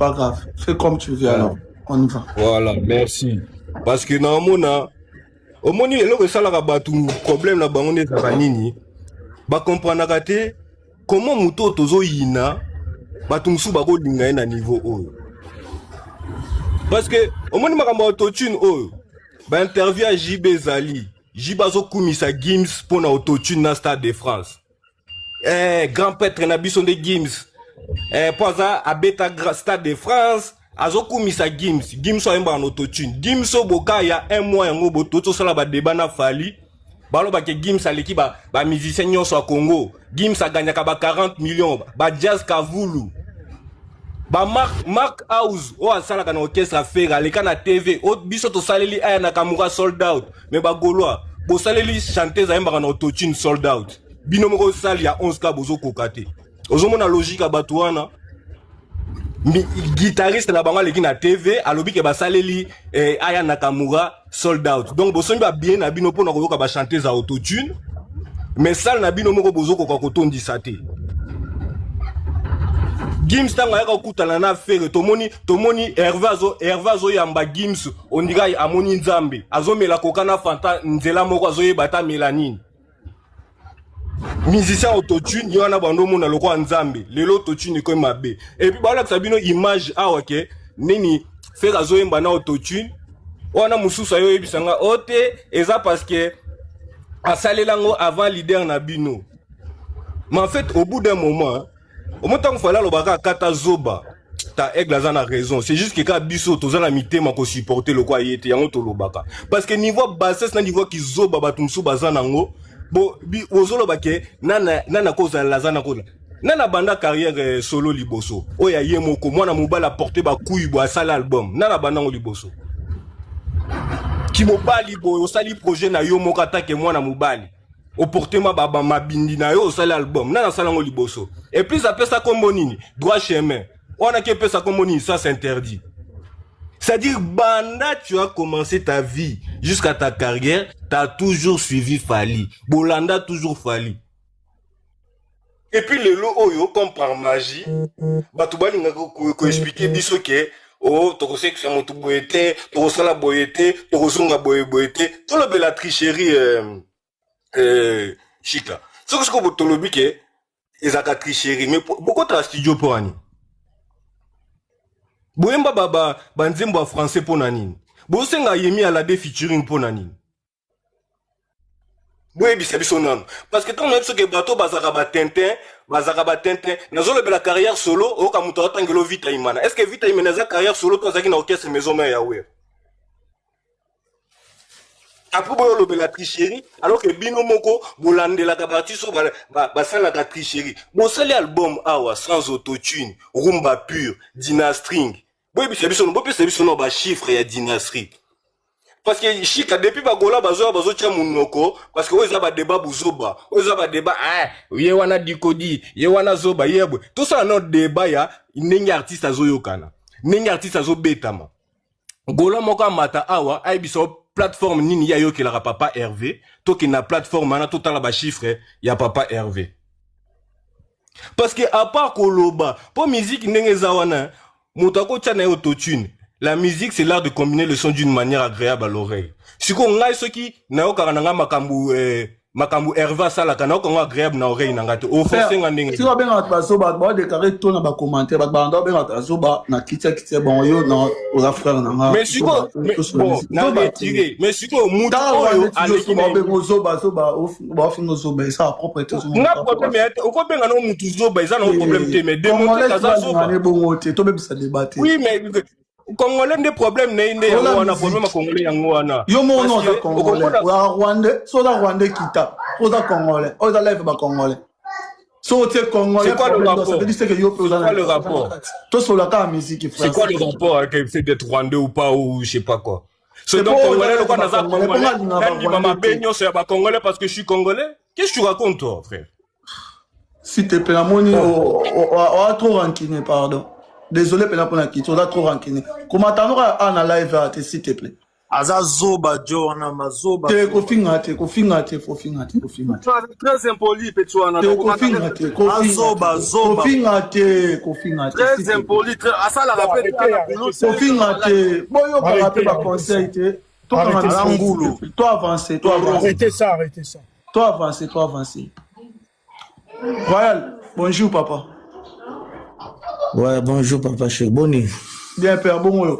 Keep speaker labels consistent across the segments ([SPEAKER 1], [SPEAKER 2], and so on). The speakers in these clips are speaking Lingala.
[SPEAKER 1] pas grave. Fais comme tu veux alors. On y va.
[SPEAKER 2] Voilà, merci. Parce que normalement, au moins, il y a un problème là-bas, on est à Nini. Bah, comprendre comment Mouto Tozo Yina, bah, tout le monde a un niveau haut. Parce que, au moins, il y a un autotune haut. Bah, interview à JB Zali. JB Zo Koumisa Gims pour l'autotune dans le Stade de France. Grand-père Nabiso de Gims. Pour ça, à Beta Stade de France. Azoku misa Gims so emba en autotune. Gims so boka ya un mois en obo toto sala ba débat na fali. Balo ba ke Gims aleki ba musicien nyonso a Congo. Gims a gagné ka ba 40 millions. Ba Jazz Kavulu. Ba Mark House o asala ka na orchestre faire aleka na TV. O biso to saleli aya na Kamura sold out. Mais ba Gaulois bo saleli chanteuse emba en autotune sold out. Bino moko sali ya 11 ka bozo kokate. Ozomona logique abatuana. Guitariste na bango leki na TV alobi ke basaleli Aya Nakamura sold out. Donc bosombi ba bien na bino pona koyoka ba chanteuse à autotune mais sal na bino moko bozoko kwa kotondisa te. Gims tanga yaka okutana na fere tomoni Hervé azo yamba Gims ondira amoni nzambe azomela kokana fanta nzela moko azoyeba ta melanine. Musicien autotune yana bando mona lokwa nzambe lelo autotune ko mabe et puis bala sabino image awake nini faire azoyemba na autotune wana mususu ayo ebisanga ote eza parce que asalelango avant leader na bino. Mais en fait au bout d'un moment au moment où fallait lobaka kata zoba ta aigle a raison, c'est juste que quand biso tozana mitema ko supporter le quoi yete yango to lobaka parce que niveau bassesse na niveau ki zoba batumsu bazana ngo. Bon, ozolo bake nana koza lazana kola. Nana banda carrière solo liboso. Oya yemoko mwana mobala porter ba couille bo asala album. Nana banda ngo liboso. Ki mobali bo osali projet na yo moko atake mwana mobali. O porter ma baba mabindi na yo osali album. Nana sala ngo liboso. Et puis ça peut ça comme bonini, droit chemin. On a qui peut ça comme bonini, ça c'est interdit. C'est-à-dire, banda, tu as commencé ta vie jusqu'à ta carrière, tu as toujours suivi Fali. Bolanda, toujours Fali. Et puis, le lot, oyo, comme par magie, Batouba, il a expliqué, biso que, oh, tu sais que c'est mon tout boyete, tu ressens la boyete, tu ressens la boyete, tu as la tricherie, Chika. Ce que je comprends, tu as que, ils ont la tricherie, mais beaucoup de studio pour Annie. Boyemba baba banzembo français pour nanine. Bosenga yemi à la dé featuring pour nanine. Boye bisabiso nan. Parce que tant même ce que bateau bazaraba tintin, nazolo bela carrière solo o kamuta tangelo vita imana. Est-ce que vita imana za carrière solo to zaki na orchestre maison mère yawe? Après boyo lo bela tricherie alors que bino moko bolande la kabati so ba sala la tricherie. Bon sali album awa sans autotune, rumba pure, dynastring. Boy bisabiso no ba chiffre ya dynastrie. Parce que Chika depuis ba gola bazo tia munoko parce que oza ba débat buzoba, oza ba débat ye wana dikodi, ye wana zoba yebwe. Tout ça notre débat ya nengi artiste azoyokana. Nengi artiste azobetama. Gola moko mata awa ay biso plateforme nini ya yo kelaka papa Hervé, to ki na plateforme na total ba chiffre ya papa Hervé. Parce que à part koloba, pour musique ndenge zawana, mutako tchana autotune. La musique c'est l'art de combiner le son d'une manière agréable à l'oreille. Si ko ngai soki na yo karanga makambu Hervé sala kana ko agréable na oreille na ngate. O forcer ngandenge.
[SPEAKER 1] Si on ben baso ba déclarer ton ba commentaire ba ndo ben baso ba na kitia bon yo na o frère na nga.
[SPEAKER 2] Mais si ko bon na retiré. Mais si ko mutu oyo aleki
[SPEAKER 1] ba ben zoba ba fingo zoba ça propre tout.
[SPEAKER 2] Na problème o ko benga no mutu zoba ça no problème te mais démonter kaza zoba.
[SPEAKER 1] To be bisa débattre.
[SPEAKER 2] Oui mais Congolais des problèmes on a problème Congolais yangoana.
[SPEAKER 1] Yo mo no za Congolais. Wa Rwanda, so da Rwanda kita. So da Congolais. O da live ba Congolais. So tu Congolais.
[SPEAKER 2] C'est quoi le rapport?
[SPEAKER 1] Ça veut dire que yo
[SPEAKER 2] C'est quoi le rapport?
[SPEAKER 1] Toi sur la ta musique frère.
[SPEAKER 2] C'est quoi le rapport avec c'est d'être Rwandais ou pas ou je sais pas quoi. C'est donc Congolais le quoi dans ça Congolais. Maman Benyo c'est ba Congolais parce que je suis Congolais. Qu'est-ce que tu racontes toi frère?
[SPEAKER 1] S'il te plaît, la monnaie a trop ranquiné, pardon. Désolé pour la question, on a trop ranquiné. Comment t'en auras un live, s'il te plaît?
[SPEAKER 3] Aza zoba jo wana mazoba.
[SPEAKER 1] Te kofinga te.
[SPEAKER 2] Très impoli Petsuana.
[SPEAKER 1] Te kofinga te. Kofinga te.
[SPEAKER 2] Très impoli. Asala rappel.
[SPEAKER 1] Kofinga te. Boyo ka rappel ba conseil te. Toi avancer.
[SPEAKER 4] Arrêtez ça.
[SPEAKER 1] Toi avancer. Royal, bonjour papa.
[SPEAKER 5] Ouais, bonjour papa Cheboni.
[SPEAKER 1] Bien père, bon.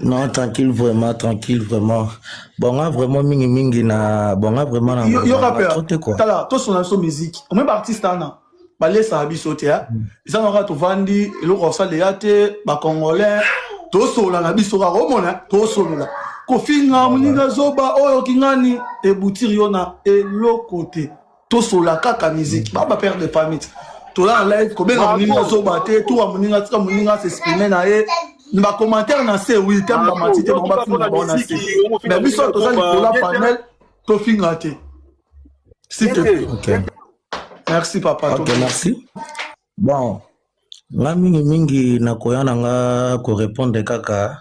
[SPEAKER 5] Non, tranquille vraiment. Bonga vraiment mingi na bonga vraiment na.
[SPEAKER 1] Yo rappeur. Tala, to son musique. On même artiste ana. Ba lesa bisote ya. Ils en to vandi, elo ko sa leate, ba congolais. To sola na biso ka romona, to sola. Kofinga muninga zoba oyo kingani e boutir yona e lokote. To sola kaka musique. Ba père de famille. To la live ko benga muninga zoba te, to muninga tika muninga s'exprimer na e. Nous va commentaire dans ces oui thème dans ma cité on va finir bon assez mais biso to ça pour la panel to fingaté s'il te plaît.
[SPEAKER 5] OK.
[SPEAKER 1] Merci papa.
[SPEAKER 5] OK, merci. Bon, nga mingi na koyana nga ko répondre kaka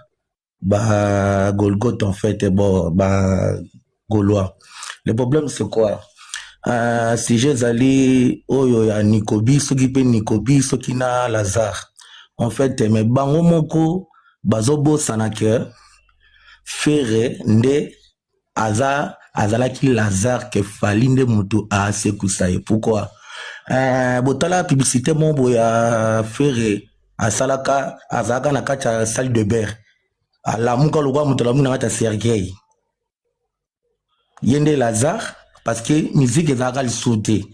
[SPEAKER 5] ba Golgoth en fait bon ba Gaulois. Le problème c'est quoi? Si j'ai allé oyo ya Nikobi soki pe Nikobi soki na Lazare. En fait, mais bango moko bazobo sanake fere nde azalaki Lazare ke falinde mutu a sekusaye. Pourquoi? Botala publicité mon ya fere asalaka azaka na kacha salle de bain. Ala muka lugwa mutu la muna kata Sergei. Yende Lazare parce que musique ezaka li sauter.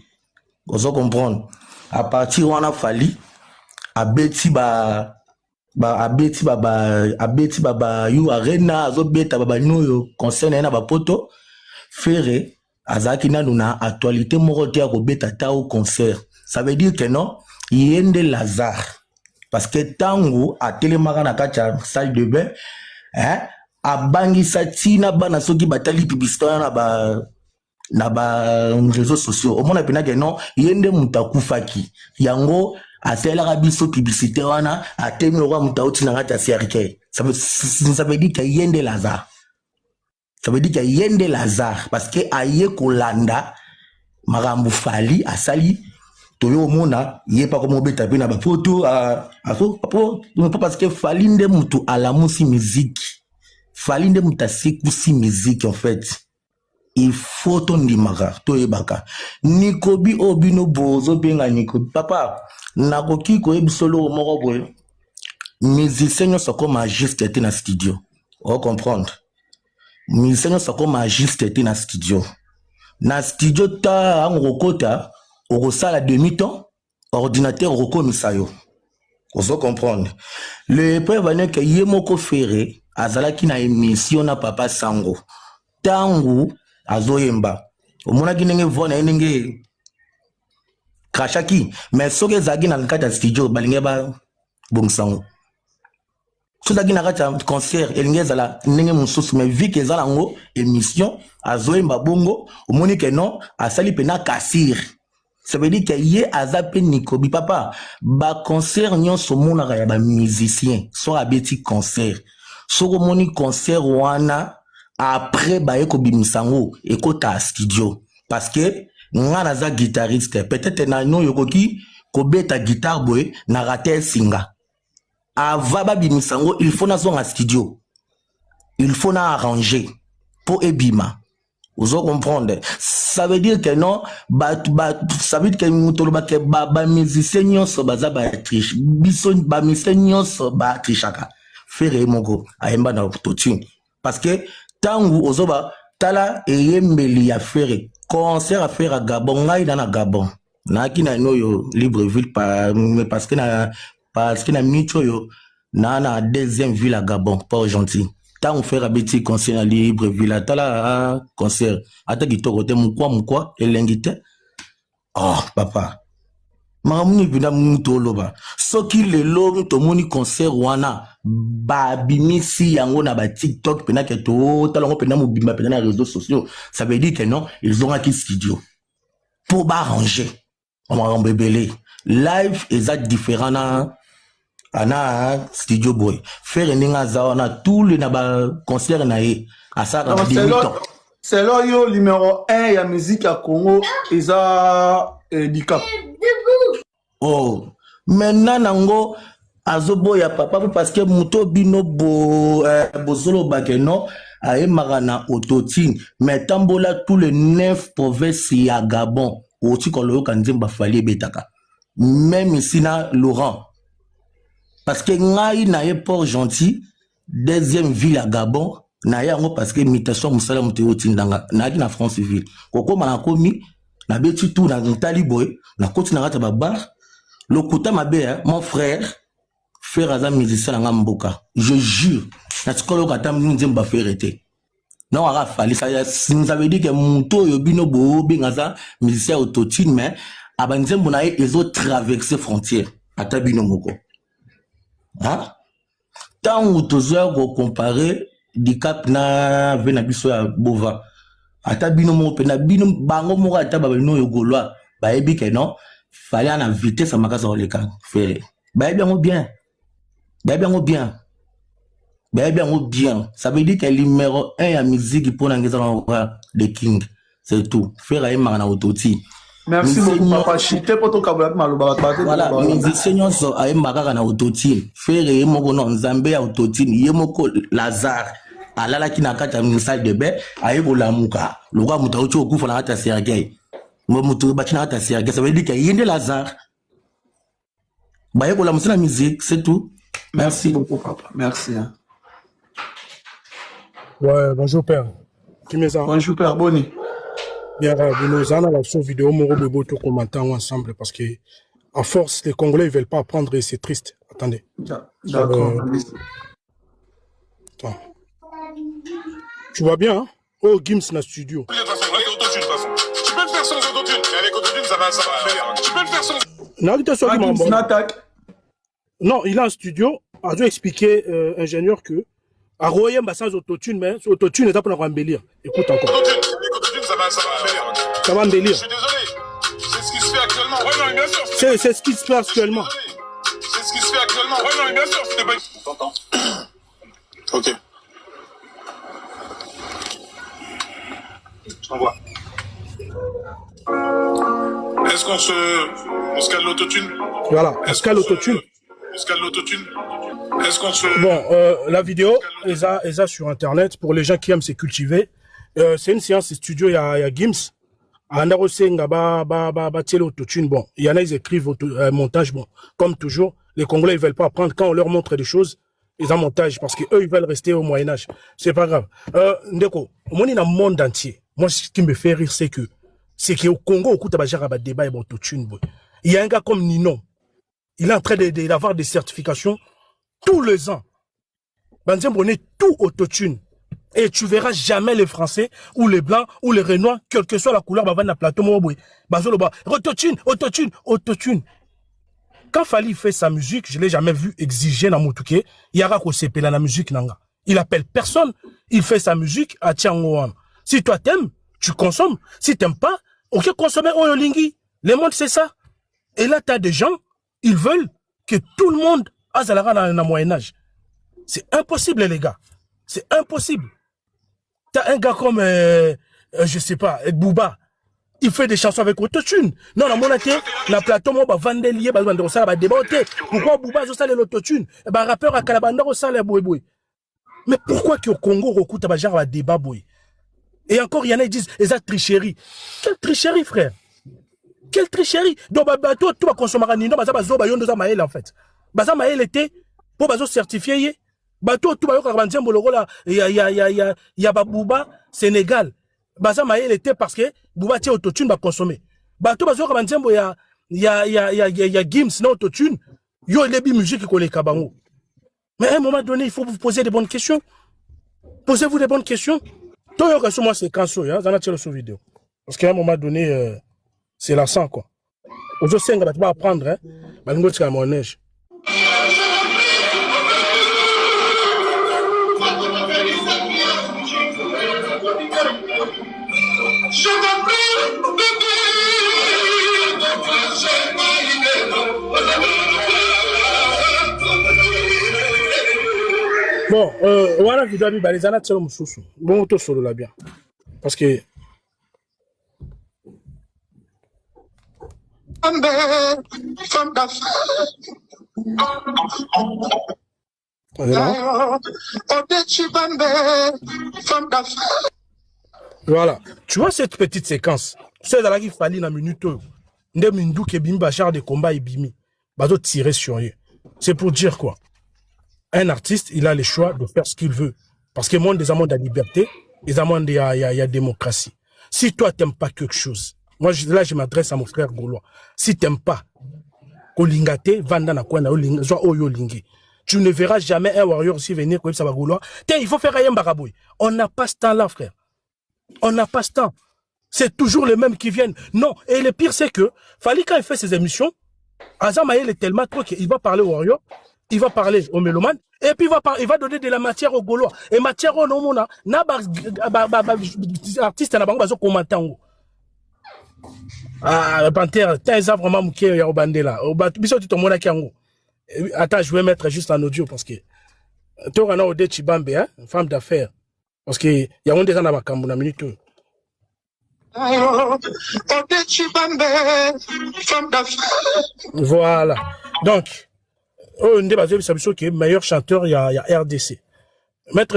[SPEAKER 5] Vous comprendre? À partir wana fali abeti ba yu arena azobeta baba noyo concerne na ba poto fere azaki nanu na actualité moko te ko beta ta au concert. Ça veut dire que non yende Lazare parce que tango a telemaka na kacha salle de bain abangi satina bana soki batali publicité na ba réseaux sociaux. Au moins pena que non yende mutakufaki yango atelaka biso publicité wana atemi roi mutauti na ngata CRK. Ça veut dire qu'il yende Lazare. Ça veut dire qu'il yende Lazare parce que aye kolanda marambu fali asali toyo mona yepa comme beta pe na ba photo parce que falinde mutu alamusi musique. Falinde mutasiku si musique en fait. Il faut ton dimaka to ebaka Nikobi obino bozo benga Nikobi papa nakoki ko ebisolo moko boye musicien so comme juste était na studio on comprendre musicien so comme juste était na studio ta ngokota okosala demi-temps ordinateur okomisa yo ozo comprendre le prévenir que yemoko fere azalaki na émission na papa Sango tangu azoyemba omona kinenge vona ndenge krashaki mais soke zagi na kata studio balinge ba bongsango so zagi na kata concert elinge zala ndenge mususu mais vu que zala ngo émission azoyemba bongo omoni que non asali pena kasir. Ça veut dire que ye azape Nikobi papa ba concert nyonso mona ya ba musicien so abeti concert so moni concert wana après baye ko bimisango ekota studio parce que ngana za guitariste peut-être na no yokoki ko beta guitare boy na rater singa ava ba bimisango il faut na zonga studio il faut na arranger pour ebima vous comprendre. Ça veut dire que non ça veut dire que mutolo ba ke ba musicien nyonso baza ba triche biso ba musicien nyonso ba trichaka fere moko ayemba na autotune parce que tangu ozoba tala eyembeli ya fere concert à faire à Gabon ngai na Gabon na kina noyo Libreville parce que na minute yo na deuxième ville à Gabon pas gentil tangu faire abeti concert à Libreville tala concert ata kitoko te mukwa elengite oh papa makamuni bina mutu oloba soki lelo tomoni concert wana ba bimisi yango na ba TikTok pena ke to talongo pena mobimba pena na réseaux sociaux ça veut dire que non ils ont un studio pour arranger on va embellir live exact différent ana studio boy faire ninga zawana tous les naba concert na ye asa ka 18 ans
[SPEAKER 1] c'est là yo numéro 1 ya musique à Congo eza Dicap.
[SPEAKER 5] Oh maintenant nango azobo ya papa parce que muto bino bozolo bakeno aye marana autotune mais tambola tous les 9 provinces ya Gabon oti kolo kanzemba fali betaka même ici na Laurent parce que ngai na ye Port Gentil deuxième ville à Gabon na yango parce que imitation musala muteo tindanga na ki na France ville koko mana komi na beti tout na taliboy na koti na rata babar lokuta mabe mon frère aza musicien na mboka je jure na tikolo kata nzemba ferete non ara fali ça veut dire que muto yo bino bo bengaza musicien autotune mais abanzembo na ye ezo traverser frontière ata bino moko hein tant ou toujours comparer Dicap na vena biso ya bova ata bino mo pe na bino bango mo ata ba no yo golwa ba ebi ke non fallait na vitesse makasa o leka faire ba ebi ngo bien ba ebi ngo bien ba ebi ngo bien ça veut dire que numéro 1 ya musique pour na ngeza de king c'est tout faire ay mangana autoti
[SPEAKER 1] merci beaucoup papa chité poto kabla maloba ba
[SPEAKER 5] voilà musicien nyonso ay makaka na autoti faire ye moko no nzambe ya autoti ye moko Lazare alala kina kata salle de bain aye bolamuka lokwa muta uchi okufa na kata sergei mutu bachina kata sergei ça veut dire que yende Lazare baye bolamusa na musique c'est tout
[SPEAKER 1] merci beaucoup papa merci hein.
[SPEAKER 4] Ouais, bonjour père.
[SPEAKER 1] Bonjour père Boni.
[SPEAKER 4] Bien, nous allons la son vidéo mon tout commenter ensemble parce que à force les Congolais ils veulent pas apprendre et c'est triste. Attendez.
[SPEAKER 1] D'accord.
[SPEAKER 4] Tu vois bien, hein? Oh, Gims na studio.
[SPEAKER 6] Tu peux le faire sans autotune, mais avec autotune, ça va faire. Tu peux le faire sans.
[SPEAKER 4] Non, il a un studio. A dû expliquer ingénieur que à Royem sans autotune, mais autotune est pas pour embellir. Écoute encore.
[SPEAKER 6] Avec autotune, ça va embellir.
[SPEAKER 4] Ça va embellir.
[SPEAKER 6] Je suis désolé. C'est ce qui se fait actuellement. Ouais, non, mais bien sûr.
[SPEAKER 4] C'est ce qui se fait actuellement.
[SPEAKER 6] C'est ce qui se fait actuellement. Ouais, non, mais bien sûr. C'était pas. T'entends. Ok. Je t'envoie. Est-ce qu'on se cale l'autotune?
[SPEAKER 4] Voilà, on se cale l'autotune.
[SPEAKER 6] On se cale l'autotune. Est-ce qu'on se...
[SPEAKER 4] Bon, la vidéo, esa sur internet, pour les gens qui aiment se cultiver. C'est une séance de studio, il y a Gims. Andaro Senga, l'autotune. Bon, il y en a, ils écrivent montage. Bon, comme toujours, les Congolais, ils veulent pas apprendre. Quand on leur montre des choses, ils ont montage parce que eux, ils veulent rester au Moyen-Âge. C'est pas grave. Ndeko, on est dans le monde entier. Moi, ce qui me fait rire, c'est qu'au Congo, au coup, il y a un débat et autotune. Il y a un gars comme Ninon. Il est en train d'avoir des certifications tous les ans. Banzembo, on est tout autotune. Et tu verras jamais les Français, ou les Blancs, ou les Renois, quelle que soit la couleur, bah, na plateau, autotune, autotune, autotune. Quand Fali fait sa musique, je l'ai jamais vu exiger dans Moutouké, il y a ko sepela la musique nanga. Il appelle personne, il fait sa musique à Tiangoam. Si toi t'aimes, tu consommes. Si t'aimes pas, ok, consommer Oyolingi. Le monde, c'est ça. Et là, t'as des gens, ils veulent que tout le monde a Zalara dans le Moyen-Âge. C'est impossible, les gars. C'est impossible. T'as un gars comme, je sais pas, Booba. Il fait des chansons avec autotune. Non, dans mon athée, la plateau, moi, bah, vandelier, bah, ça va débattre. Pourquoi Booba, ça, l'autotune? Bah, rappeur à Kalabanda, ça, les boué. Mais pourquoi qu'au Congo, Roku, t'as genre à débat, boué? Et encore, il y en a qui disent, et ça, tricherie. Quelle tricherie, frère? Quelle tricherie? Donc, bah, toi, tu vas consommer un nino, bah, ça, bah, zo, bah, yon, ça, maël, en fait. Bah, ça, maël était, pour, bah, zo, certifié, bah, toi, tu vas, il y a, Booba, Sénégal. Bah, ça, maël était parce que, Booba, tiens, autotune, bah, consommer. Bah, toi, bah, zo, il y a Gims, non, autotune. Yo, il est bi musique, qu'on les kabango. Mais à un moment donné, il faut vous poser des bonnes questions. Posez-vous des bonnes questions. Toi, moi, c'est quand ça, hein, ça a sur vidéo. Parce qu'à un moment donné, c'est la sang, quoi. Aujourd'hui, tu vas apprendre, hein. Mais nous, c'est à mon neige.
[SPEAKER 6] Je t'en prie, bébé,
[SPEAKER 4] Bon, voilà, vidéo bi balizana tselo mususu. Bon, to solo là bien. Parce que voilà. Tu vois cette petite séquence. C'est là qu'il fallait la minute. Nde mindu ke bimba char de combat et bimi. Bazo tirer sur eux. C'est pour dire quoi? Un artiste, il a le choix de faire ce qu'il veut. Parce que monde des amants de la liberté, les amants de la démocratie. Si toi, t'aimes pas quelque chose, moi, là, je m'adresse à mon frère Gaulois. Si t'aimes pas, Kolingate, Vanda na Kwana, tu ne verras jamais un warrior aussi venir comme ça va Gaulois. Il faut faire rien baraboui. On n'a pas ce temps-là, frère. On n'a pas ce temps. C'est toujours les mêmes qui viennent. Non. Et le pire, c'est que, Fali, quand il fait ses émissions, Azamaïl est tellement trop qu'il va parler au warrior, il va parler au mélomane, et puis il va donner de la matière aux Gaulois. Et matière au nomona, na artiste na bango bazo commenter en ah, Panther, t'as vraiment mouké ya obandela. Biso tu tomona ki ango. Attends, je vais mettre juste en audio parce que toi na ode Chibambe, hein, femme d'affaires. Parce que ya on déjà na makambo na minute. Voilà. Donc, oh, on débat sur qui est meilleur chanteur, il y a RDC. Maître,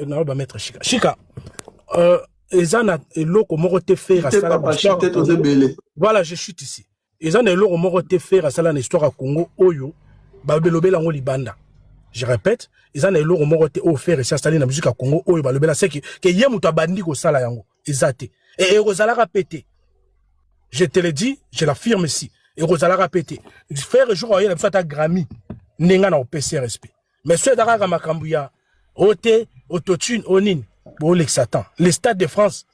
[SPEAKER 4] non, bah, maître Chika. Chika, Ezana et l'eau morote faire à Salah. Voilà, je chute ici. Ezana et l'eau morote faire à Salah histoire à Congo, Oyo, Babelobe Lango Libanda. Je répète, Ezana et l'eau morote offert et s'installer dans la musique à Congo, Oyo, Babelobe c'est que Yemuta Bandi au Salah Yango. Ezate. Et Rosala répété. Je te le dis, je l'affirme ici. Et Rosala répété. Faire un jour, il y a une fois à Grammy. Nenga na PCRSP. Mais ceux d'Araga Makambuya, Ote, Autotune, Onin, Bolek Satan. Les stades de France,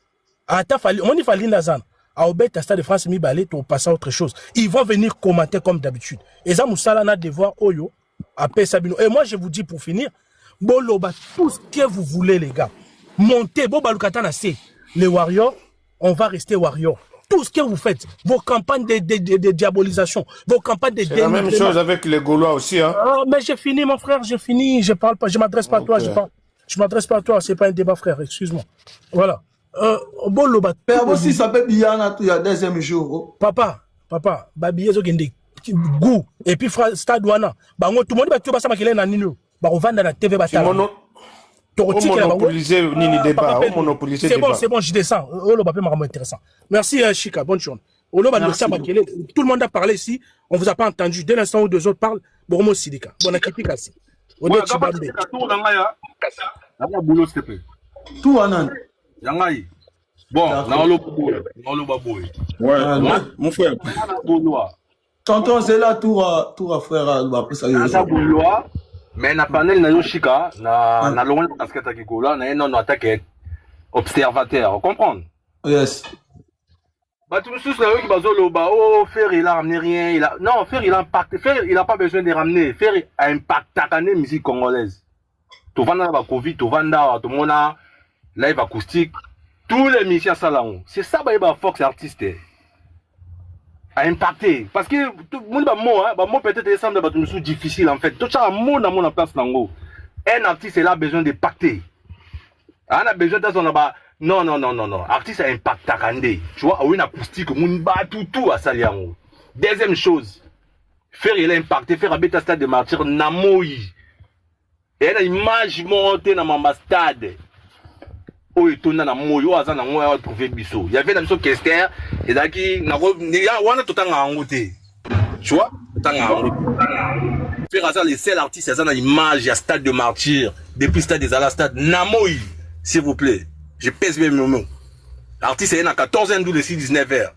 [SPEAKER 4] on y fallait Nazan. À Obet, le stade de France, mi balé, pour passer à autre chose. Ils vont venir commenter comme d'habitude. Et ça, Moussala n'a devoir Oyo, à Sabino. Et moi, je vous dis pour finir, Boloba, tout ce que vous voulez, les gars. Montez, Bobalukatana, c'est les Warriors, on va rester Warriors. Tout ce que vous faites, vos campagnes de diabolisation, vos campagnes de...
[SPEAKER 7] C'est la même chose avec les Gaulois aussi, hein.
[SPEAKER 4] Ah, mais j'ai fini, mon frère, j'ai fini. Je parle pas, je m'adresse pas à toi, je m'adresse pas à toi, c'est pas un débat, frère, excuse-moi. Voilà. Boloba.
[SPEAKER 1] Père, aussi, ça peut bien, il y a deuxième jour.
[SPEAKER 4] Papa, Babi, goût. Et puis, frère, stade wana. Bango, tout le monde va tout passer à ma nino. Bah, on va dans la TV bataille.
[SPEAKER 7] Monopoliser Nini débat.
[SPEAKER 4] C'est bon, je descends. Intéressant. Merci, Chika. Bonne journée. Tout le monde a parlé ici. On vous a pas entendu. Dès l'instant où deux autres parlent, Boromo Sidika. Bon, Kasi.
[SPEAKER 1] Tout Anan.
[SPEAKER 8] Bon,
[SPEAKER 7] mon frère.
[SPEAKER 1] Tonton, c'est là, tout à frère.
[SPEAKER 8] Mais na panel na Yoshika, na loin de casquette à Kikola, na non attaque observateur, comprendre?
[SPEAKER 1] Yes.
[SPEAKER 8] Bah tout ce là qui bazolo ba oh Fer il a ramené rien, non Fer il a impacté, Fer il a pas besoin de ramener, Fer a impacté la musique congolaise. Tu vas dans la Covid, tu vas dans tout monde live acoustique, tous les musiciens salon. C'est ça bah Fox artiste. A impacté parce que tout le monde va peut-être semble être difficile en fait tout ça monde dans mon place lango un artiste il a besoin de pacter on a besoin de son là non artiste a impact à rendre tu vois une acoustique moun ba tout à saliango deuxième chose faire il a impacté faire habiter stade de martyr na moi et la image montée dans ma stade oh et tout na moyo aza na ngoya trouver biso il y avait dans biso Kester et daki na wana tout en angoté tu vois tout en angoté faire ça les seuls artistes ça na image à stade de martyr depuis stade des ala stade na moyi s'il vous plaît je pèse bien mon nom artiste il na 14 ans de 19h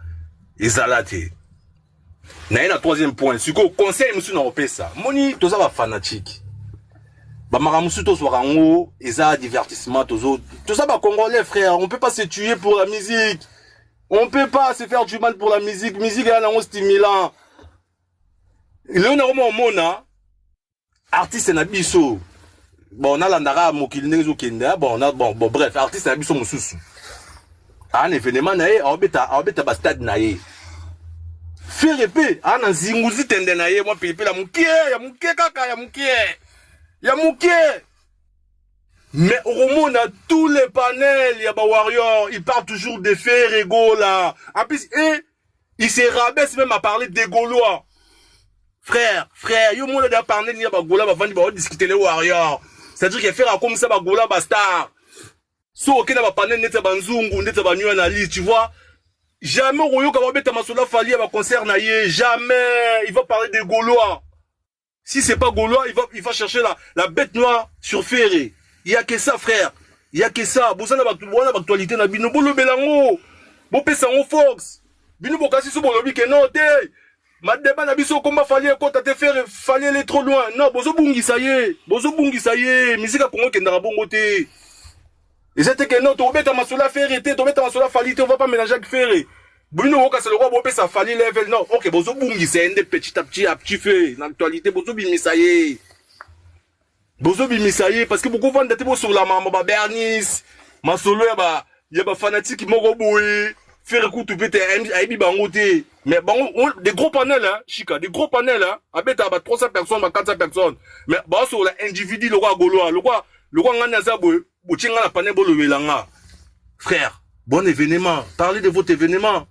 [SPEAKER 8] et zalaté na une troisième point si ko conseil monsieur na opé ça moni to ça va fanatique Bamaramusu to sorango, eza divertissement tout ça bah congolais frère, on peut pas se tuer pour la musique. On peut pas se faire du mal pour la musique, musique est un stimulant. Le on mona artiste na biso. Bon on a landara mokili nezo kenda, bon bref, artiste na biso mususu. Un événement na obeta ba stade na ye. Faire épée, ana zinguzi tende na ye, moi pipi la mukie, ya mukie kaka ya mukie. Ya mouké, Mais au moment, on a tous les panels, il y a des Warriors, ils parlent toujours des faits égaux là. En plus, ils se rabaissent même à parler des Gaulois. Frère, yo monde a parlé ni ba Gola ba vandi ba discuter les Warriors. C'est-à-dire qu'il fait comme ça ba Gola ba star. So ok na ba panel neta ba nzungu, neta ba new analyse, tu vois. Jamais Royo ka ba beta masola fali ba concert na ye, jamais il va parler des Gaulois. Si c'est pas Gaulois, il va chercher la bête noire sur Ferré. Il y a que ça frère. Il y a que ça. Bosa na ba actualité na bino bolo belango. Bo pesa on Fox. Bino bo kasi so bo lobi ke non te. Ma débat na biso comment fallait quand te faire fallait aller trop loin. Non, bozo bungi ça y est. Musique à Congo kendara bongo te. Et c'était que non, to beta masola Ferré te, to beta masola fali te, on va pas mélanger avec Ferré. Bruno Woka c'est le roi bo pesa fali level non. OK, bozo bungi c'est un petit à petit fait. Dans l'actualité bozo bimi ça y est. Bozo bimi ça y est parce que beaucoup vont d'être sur la maman ba Bernice. Masolo y a ba fanatique moko boy. Faire écoute peut aibi bangoté mais bon des gros panels hein Chika des gros panels hein abeta ba 300 personnes ba 400 personnes mais ba sur la individu le roi gaulois le roi ngana za boy bochinga la panel bo lobelanga frère bon événement parlez de votre événement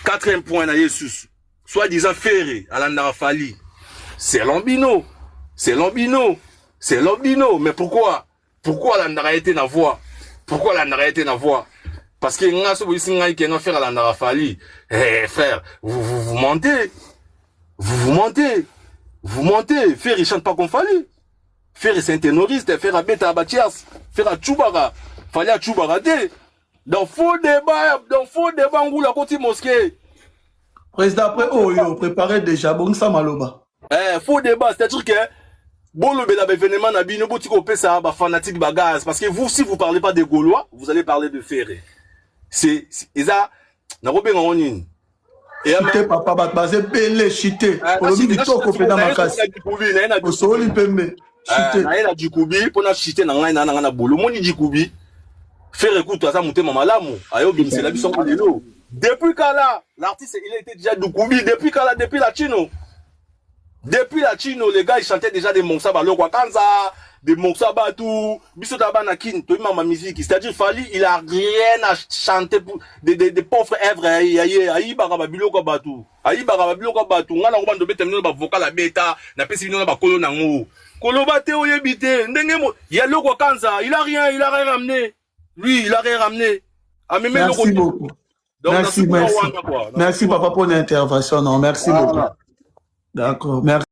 [SPEAKER 8] 4e point na Jesus soit disant Ferré à la Narafali c'est l'ambino mais pourquoi la Nara été na voix parce que nga so boisi nga ki nga faire la Narafali frère vous mentez faire il chante pas comme Fali faire c'est un ténoriste faire à beta batias faire à Chubara Fali à Chubara té dans faux débat ngula koti mosquée
[SPEAKER 1] président après yo préparé déjà bon ça maloba
[SPEAKER 8] faux débat c'est-à-dire que bon le bel événement na bino boti ko pesa ba fanatique ba gaz parce que vous si vous parlez pas des Gaulois vous allez parler de Ferré. C'est ça na robe ngonini et
[SPEAKER 1] chité papa bat basé belé chité olobi bitoko pe na makasi osoli pembe chité
[SPEAKER 8] na ela dikubi pona chité na ngai na bolo moni dikubi faire écoute ça mutema malamu ayo bimisela biso lelo depuis kala l'artiste il était déjà dikubi depuis la Chino les gars ils chantaient déjà des Monsa Balokwa Kanza des Monsa Batou, biso tabanakin, toi ma musique, c'est-à-dire Fali, il a rien à chanter pour des pauvres œuvres, aïe barababilo ko Batou, ngana ko bando bete mino ba vocal la beta, na pesi mino ba kolo nango. Kolo bate oyebite, ndenge mo, ya loko Kanza, il a rien ramené. Lui, il a rien ramené.
[SPEAKER 1] Merci beaucoup. Donc, merci papa pour l'intervention. Non, merci beaucoup. D'accord, merci.